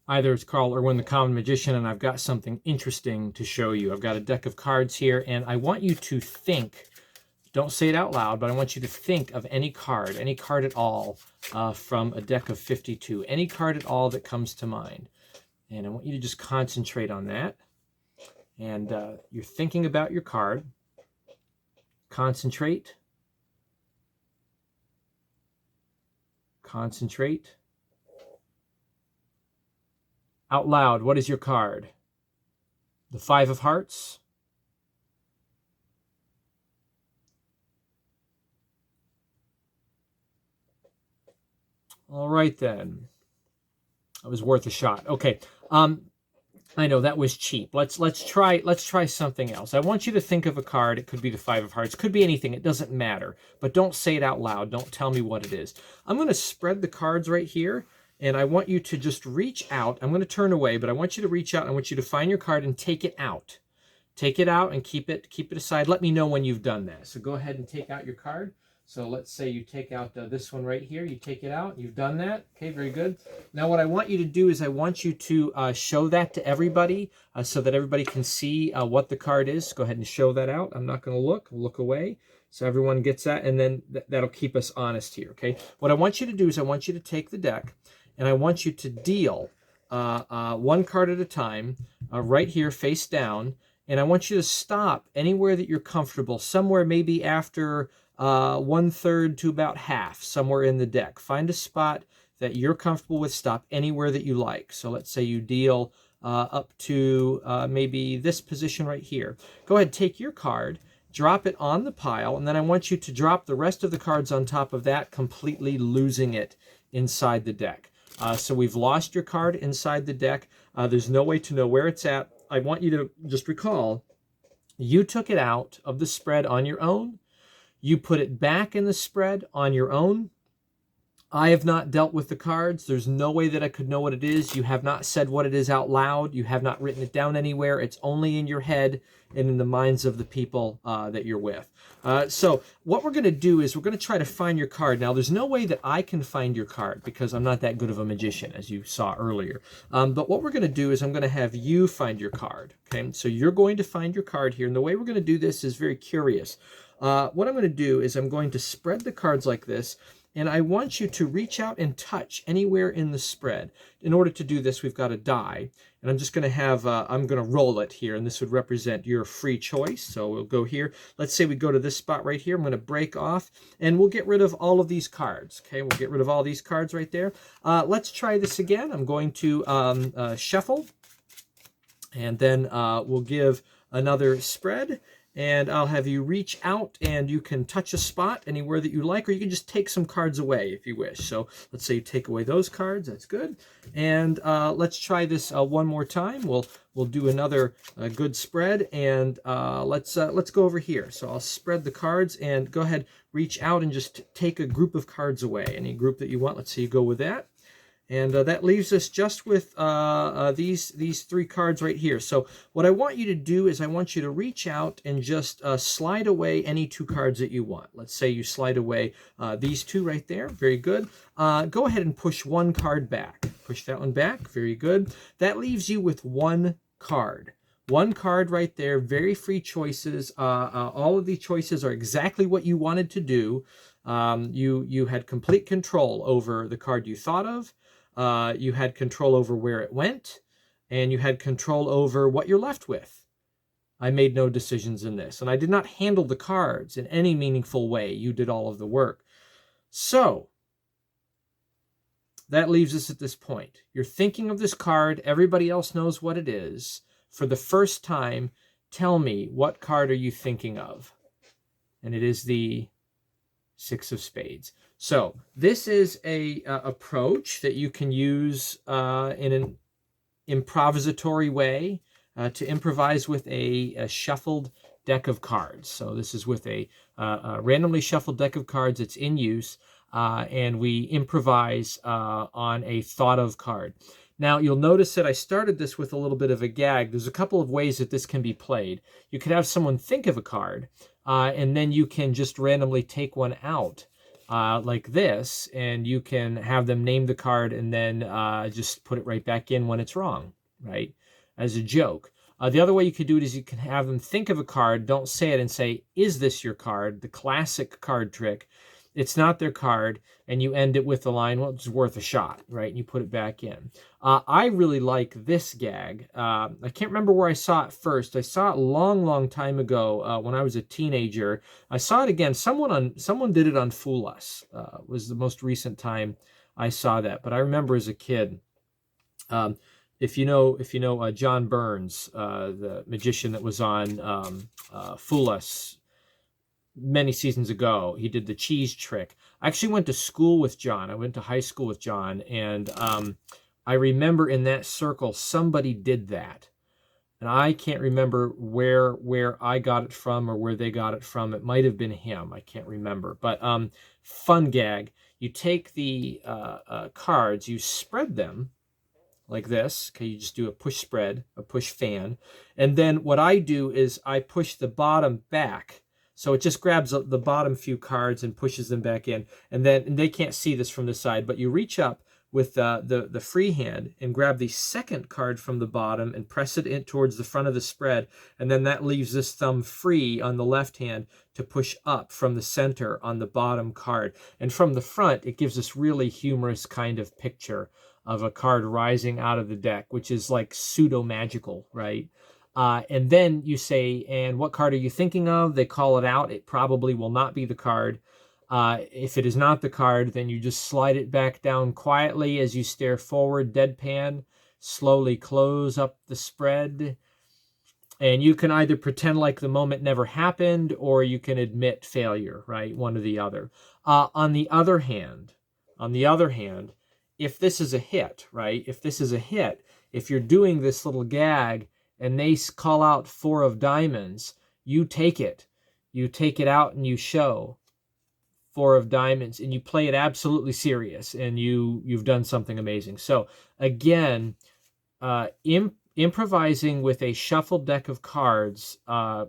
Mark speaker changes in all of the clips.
Speaker 1: Either it's Carl or Win the Common Magician, and I've got something interesting to show you. I've got a deck of cards here, and I want you to think, don't say it out loud, but I want you to think of any card at all from a deck of 52, any card at all that comes to mind. And I want you to just concentrate on that. And you're thinking about your card. Concentrate. Concentrate. Out loud, what is your card? The Five of Hearts? All right, then. That was worth a shot. Okay. I know that was cheap. Let's try something else. I want you to think of a card. It could be the Five of Hearts. Could be anything. It doesn't matter. But don't say it out loud. Don't tell me what it is. I'm going to spread the cards right here. And I want you to just reach out. I'm going to turn away, but I want you to reach out. I want you to find your card and take it out. Take it out and keep it aside. Let me know when you've done that. So go ahead and take out your card. So let's say you take out this one right here. You take it out. You've done that. Okay, very good. Now what I want you to do is I want you to show that to everybody so that everybody can see what the card is. Go ahead and show that out. I'm not going to look. I'll look away. So everyone gets that, and then that'll keep us honest here, okay? What I want you to do is I want you to take the deck, and I want you to deal one card at a time right here face down, and I want you to stop anywhere that you're comfortable, somewhere maybe after 1/3 to about half, somewhere in the deck. Find a spot that you're comfortable with. Stop anywhere that you like. So let's say you deal up to maybe this position right here. Go ahead, take your card, drop it on the pile, and then I want you to drop the rest of the cards on top of that, completely losing it inside the deck. So we've lost your card inside the deck. There's no way to know where it's at. I want you to just recall, you took it out of the spread on your own. You put it back in the spread on your own. I have not dealt with the cards. There's no way that I could know what it is. You have not said what it is out loud. You have not written it down anywhere. It's only in your head and in the minds of the people that you're with. So what we're going to do is we're going to try to find your card. Now, there's no way that I can find your card because I'm not that good of a magician, as you saw earlier. But what we're going to do is I'm going to have you find your card. Okay, so you're going to find your card here. And the way we're going to do this is very curious. What I'm going to do is I'm going to spread the cards like this. And I want you to reach out and touch anywhere in the spread. In order to do this, we've got a die. And I'm just going to have, I'm going to roll it here. And this would represent your free choice. So we'll go here. Let's say we go to this spot right here. I'm going to break off. And we'll get rid of all of these cards. Okay, we'll get rid of all these cards right there. Let's try this again. I'm going to shuffle. And then we'll give another spread. And I'll have you reach out and you can touch a spot anywhere that you like, or you can just take some cards away if you wish. So let's say you take away those cards. That's good. And let's try this one more time. We'll do another good spread, and let's go over here. So I'll spread the cards and go ahead, reach out and just take a group of cards away. Any group that you want. Let's say you go with that. And that leaves us just with these three cards right here. So what I want you to do is I want you to reach out and just slide away any two cards that you want. Let's say you slide away these two right there. Very good. Go ahead and push one card back. Push that one back. Very good. That leaves you with one card. One card right there. Very free choices. All of these choices are exactly what you wanted to do. You had complete control over the card you thought of. You had control over where it went, and you had control over what you're left with. I made no decisions in this, and I did not handle the cards in any meaningful way. You did all of the work. So that leaves us at this point. You're thinking of this card. Everybody else knows what it is. For the first time, tell me, what card are you thinking of? And it is the Six of Spades. So this is a approach that you can use in an improvisatory way to improvise with a shuffled deck of cards. So this is with a randomly shuffled deck of cards. It's in use, and we improvise on a thought of card. Now, you'll notice that I started this with a little bit of a gag. There's a couple of ways that this can be played. You could have someone think of a card, and then you can just randomly take one out. like this, and you can have them name the card and then just put it right back in when it's wrong, right? As a joke. The other way you could do it is you can have them think of a card, don't say it, and say, is this your card? The classic card trick. It's not their card, and you end it with the line, well, it's worth a shot, right? And you put it back in. I really like this gag. I can't remember where I saw it first. I saw it a long time ago when I was a teenager. I saw it again. Someone did it on Fool Us. Was the most recent time I saw that. But I remember as a kid, if you know John Burns, the magician that was on Fool Us many seasons ago, he did the cheese trick. I actually went to school with John. I went to high school with John, and I remember in that circle somebody did that. And I can't remember where I got it from or where they got it from. It might have been him. I can't remember. But fun gag. You take the cards, you spread them like this. Okay, you just do a push spread, a push fan. And then what I do is I push the bottom back. So it just grabs the bottom few cards and pushes them back in. And they can't see this from the side, but you reach up with the free hand and grab the second card from the bottom and press it in towards the front of the spread. And then that leaves this thumb free on the left hand to push up from the center on the bottom card. And from the front, it gives this really humorous kind of picture of a card rising out of the deck, which is like pseudo-magical, right? And then you say, and what card are you thinking of? They call it out. It probably will not be the card. If it is not the card, then you just slide it back down quietly as you stare forward, deadpan, slowly close up the spread. And you can either pretend like the moment never happened, or you can admit failure, right? One or the other. On the other hand, if this is a hit, right? If you're doing this little gag and they call out 4 of diamonds, you take it out and you show 4 of diamonds, and you play it absolutely serious, and you've done something amazing. So again, improvising with a shuffled deck of cards,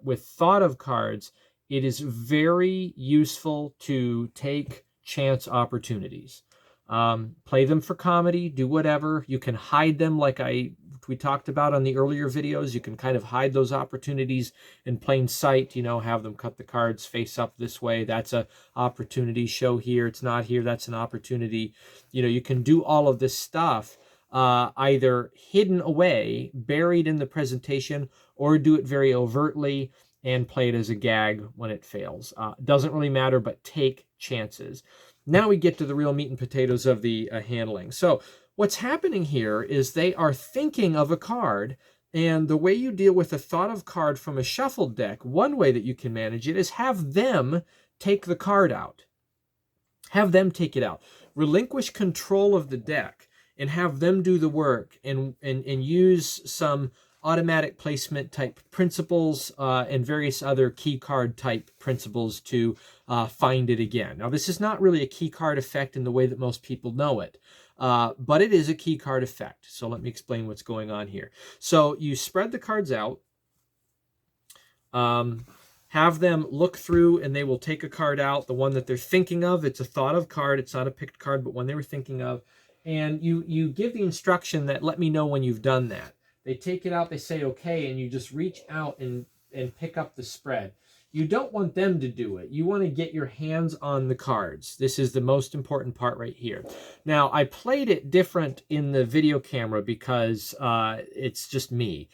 Speaker 1: with thought of cards, it is very useful to take chance opportunities. Play them for comedy, do whatever. You can hide them like we talked about on the earlier videos. You can kind of hide those opportunities in plain sight, have them cut the cards face up this way. That's a opportunity. Show here, it's not here, that's an opportunity. You can do all of this stuff either hidden away, buried in the presentation, or do it very overtly and play it as a gag when it fails. Doesn't really matter, but take chances. Now we get to the real meat and potatoes of the handling. So what's happening here is they are thinking of a card, and the way you deal with a thought of card from a shuffled deck, one way that you can manage it is have them take the card out. Have them take it out. Relinquish control of the deck and have them do the work, and use some automatic placement type principles and various other key card type principles to find it again. Now, this is not really a key card effect in the way that most people know it, but it is a key card effect. So let me explain what's going on here. So you spread the cards out, have them look through, and they will take a card out, the one that they're thinking of. It's a thought of card. It's not a picked card, but one they were thinking of. And you give the instruction that let me know when you've done that. They take it out, they say okay, and you just reach out and pick up the spread. You don't want them to do it. You want to get your hands on the cards. This is the most important part right here. Now, I played it different in the video camera because it's just me.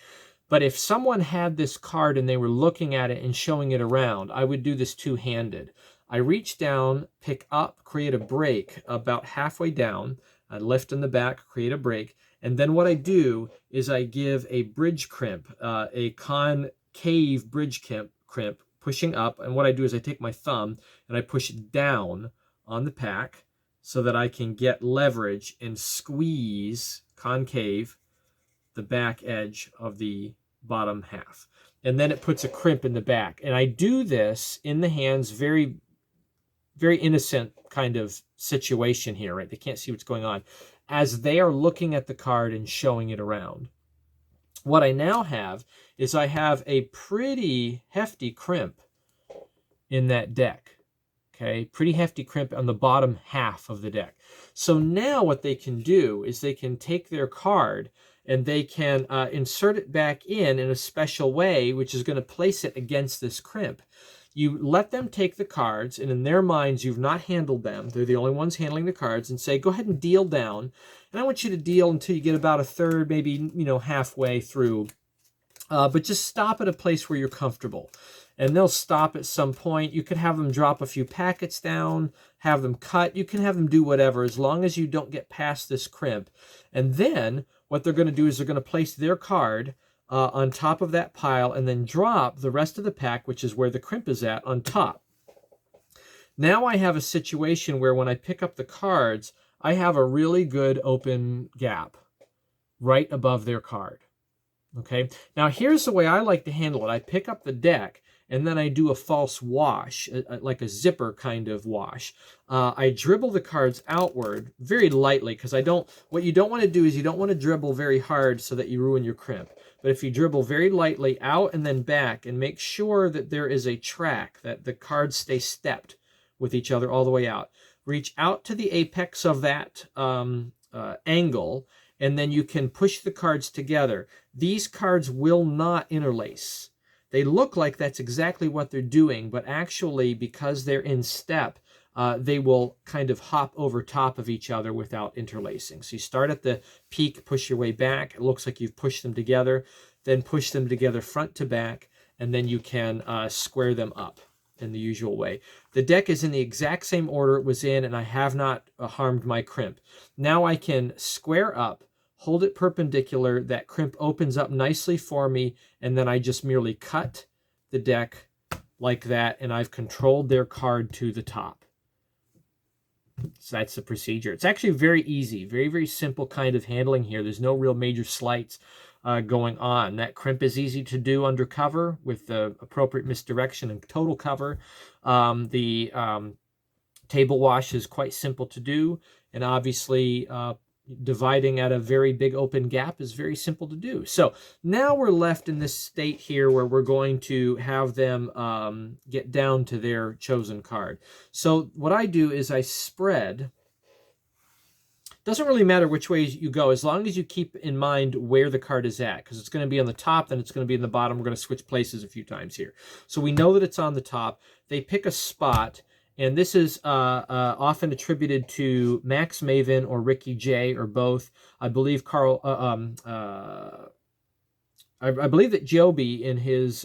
Speaker 1: But if someone had this card and they were looking at it and showing it around, I would do this two-handed. I reach down, pick up, create a break about halfway down. I lift in the back, create a break. And then what I do is I give a bridge crimp, a concave bridge crimp, pushing up. And what I do is I take my thumb and I push down on the pack so that I can get leverage and squeeze concave the back edge of the bottom half. And then it puts a crimp in the back. And I do this in the hands, very, very innocent kind of situation here, right? They can't see what's going on, as they are looking at the card and showing it around. What I now have is I have a pretty hefty crimp in that deck. Okay, pretty hefty crimp on the bottom half of the deck. So now what they can do is they can take their card and they can insert it back in a special way, which is going to place it against this crimp. You let them take the cards, and in their minds, you've not handled them. They're the only ones handling the cards, and say, go ahead and deal down. And I want you to deal until you get about a third, maybe, halfway through. But just stop at a place where you're comfortable. And they'll stop at some point. You could have them drop a few packets down, have them cut. You can have them do whatever, as long as you don't get past this crimp. And then what they're going to do is they're going to place their card on top of that pile and then drop the rest of the pack, which is where the crimp is at, on top. Now I have a situation where when I pick up the cards, I have a really good open gap right above their card. Okay, now here's the way I like to handle it. I pick up the deck and then I do a false wash, like a zipper kind of wash. I dribble the cards outward very lightly, because what you don't want to do is you don't want to dribble very hard so that you ruin your crimp. But if you dribble very lightly out and then back, and make sure that there is a track, that the cards stay stepped with each other all the way out. Reach out to the apex of that angle, and then you can push the cards together. These cards will not interlace. They look like that's exactly what they're doing, but actually, because they're in step, they will kind of hop over top of each other without interlacing. So you start at the peak, push your way back. It looks like you've pushed them together, then push them together front to back, and then you can square them up in the usual way. The deck is in the exact same order it was in, and I have not harmed my crimp. Now I can square up, hold it perpendicular, that crimp opens up nicely for me, and then I just merely cut the deck like that, and I've controlled their card to the top. So that's the procedure. It's actually very easy, very, very simple kind of handling here. There's no real major sleights going on. That crimp is easy to do under cover with the appropriate misdirection and total cover. The table wash is quite simple to do, and obviously dividing at a very big open gap is very simple to do. So now we're left in this state here where we're going to have them get down to their chosen card. So what I do is I spread. Doesn't really matter which way you go, as long as you keep in mind where the card is at, because it's going to be on the top, then it's going to be in the bottom. We're going to switch places a few times here. So we know that it's on the top. They pick a spot, and this is often attributed to Max Maven or Ricky J, or both. I believe I believe that Joby in his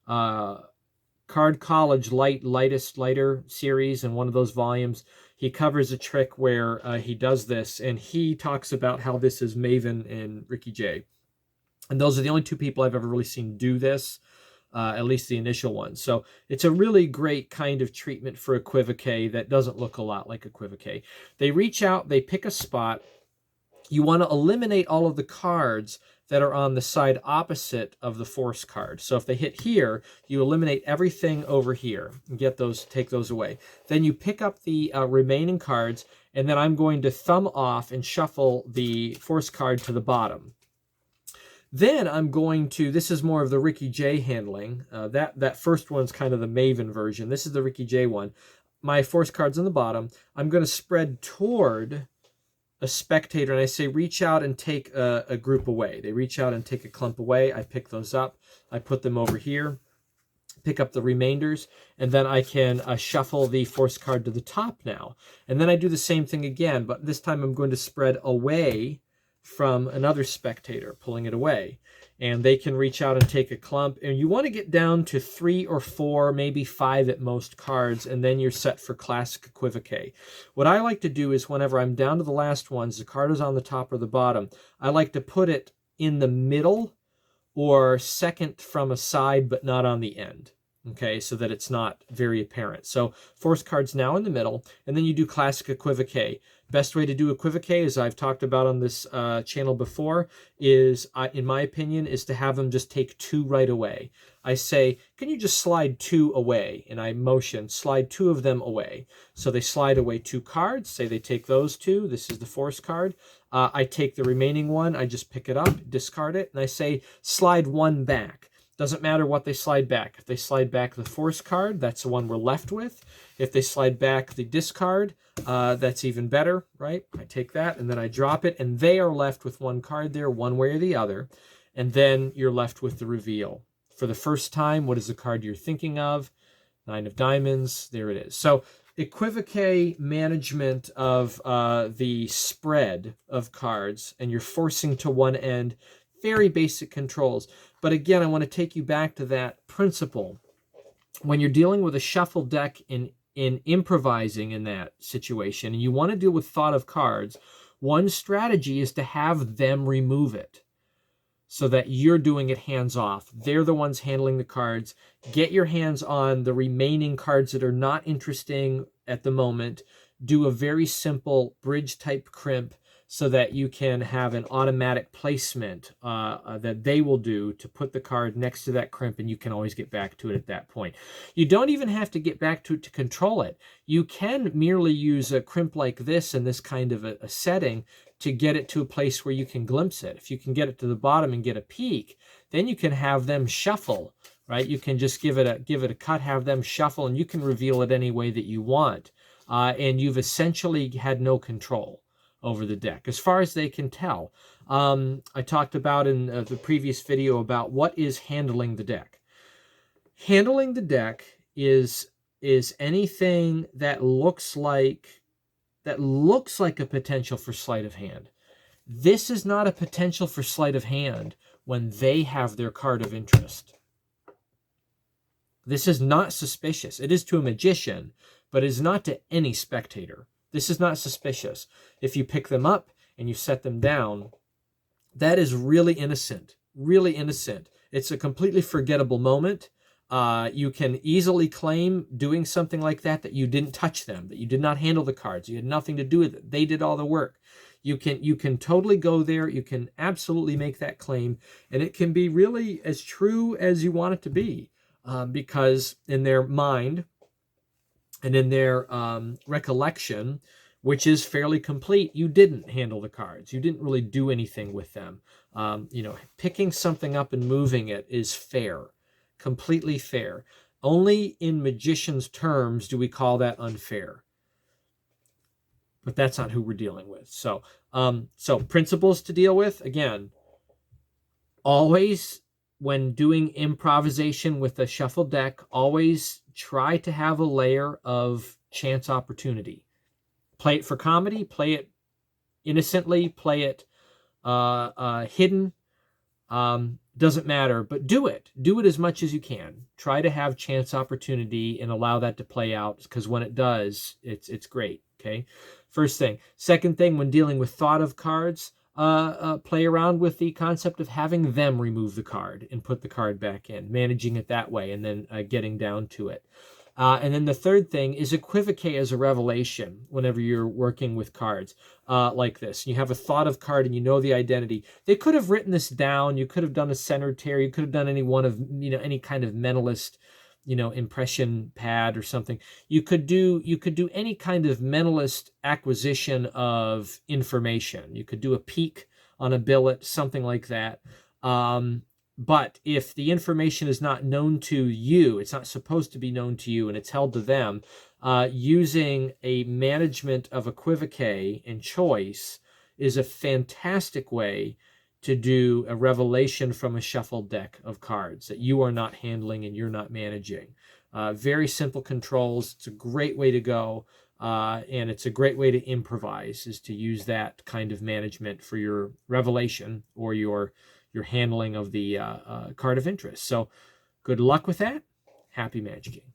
Speaker 1: Card College Lighter series, in one of those volumes, he covers a trick where he does this, and he talks about how this is Maven and Ricky J. And those are the only two people I've ever really seen do this, at least the initial one. So it's a really great kind of treatment for equivoque that doesn't look a lot like equivoque. They reach out, they pick a spot. You want to eliminate all of the cards that are on the side opposite of the force card. So if they hit here, you eliminate everything over here and take those away. Then you pick up the remaining cards, and then I'm going to thumb off and shuffle the force card to the bottom. Then I'm going to, this is more of the Ricky J handling. That first one's kind of the Maven version. This is the Ricky J one. My force card's on the bottom. I'm going to spread toward a spectator, and I say reach out and take a group away. They reach out and take a clump away. I pick those up. I put them over here, pick up the remainders, and then I can shuffle the force card to the top now. And then I do the same thing again, but this time I'm going to spread away from another spectator, pulling it away. And they can reach out and take a clump. And you want to get down to 3 or 4, maybe 5 at most cards, and then you're set for classic equivoque. What I like to do is whenever I'm down to the last ones, the card is on the top or the bottom, I like to put it in the middle or second from a side, but not on the end. Okay, so that it's not very apparent. So force card's now in the middle, and then you do classic equivoque. Best way to do equivoque, as I've talked about on this channel before, is, in my opinion, is to have them just take 2 right away. I say, can you just slide 2 away? And I motion, slide 2 of them away. So they slide away 2 cards, say they take those 2. This is the force card. I take the remaining one, I just pick it up, discard it, and I say, slide 1 back. Doesn't matter what they slide back. If they slide back the force card, that's the one we're left with. If they slide back the discard, that's even better, right? I take that and then I drop it, and they are left with one card there, one way or the other. And then you're left with the reveal. For the first time, what is the card you're thinking of? 9 of diamonds. There it is. So equivoque management of the spread of cards, and you're forcing to one end. Very basic controls. But again, I want to take you back to that principle. When you're dealing with a shuffle deck in improvising in that situation, and you want to deal with thought of cards, one strategy is to have them remove it so that you're doing it hands off. They're the ones handling the cards. Get your hands on the remaining cards that are not interesting at the moment. Do a very simple bridge type crimp so that you can have an automatic placement that they will do to put the card next to that crimp, and you can always get back to it at that point. You don't even have to get back to it to control it. You can merely use a crimp like this in this kind of a setting to get it to a place where you can glimpse it. If you can get it to the bottom and get a peek, then you can have them shuffle, right? You can just give it a cut, have them shuffle, and you can reveal it any way that you want. And you've essentially had no control over the deck, as far as they can tell. I talked about in the previous video about what is handling the deck. Handling the deck is anything that looks like a potential for sleight of hand. This is not a potential for sleight of hand when they have their card of interest. This is not suspicious. It is to a magician, but it is not to any spectator. This is not suspicious. If you pick them up and you set them down, that is really innocent, really innocent. It's a completely forgettable moment. You can easily claim doing something like that you didn't touch them, that you did not handle the cards, you had nothing to do with it. They did all the work. You can totally go there. You can absolutely make that claim, and it can be really as true as you want it to be, because in their mind and in their recollection, which is fairly complete, you didn't handle the cards. You didn't really do anything with them. Picking something up and moving it is fair, completely fair. Only in magician's terms do we call that unfair. But that's not who we're dealing with. So principles to deal with, again, always when doing improvisation with a shuffle deck, always try to have a layer of chance opportunity. Play it for comedy, play it innocently, play it hidden. Doesn't matter, but do it. Do it as much as you can. Try to have chance opportunity and allow that to play out, because when it does, it's great. Okay. First thing. Second thing, when dealing with thought of cards, play around with the concept of having them remove the card and put the card back in, managing it that way, and then getting down to it. And then the third thing is equivocate as a revelation whenever you're working with cards like this. You have a thought of card and you know the identity. They could have written this down. You could have done a centered tear. You could have done any one of, any kind of mentalist, impression pad or something. You could do any kind of mentalist acquisition of information. You could do a peek on a billet, something like that. But if the information is not known to you, it's not supposed to be known to you, and it's held to them, using a management of equivoque and choice is a fantastic way to do a revelation from a shuffled deck of cards that you are not handling and you're not managing. Very simple controls. It's a great way to go, and it's a great way to improvise, is to use that kind of management for your revelation or your handling of the card of interest. So good luck with that. Happy magicking.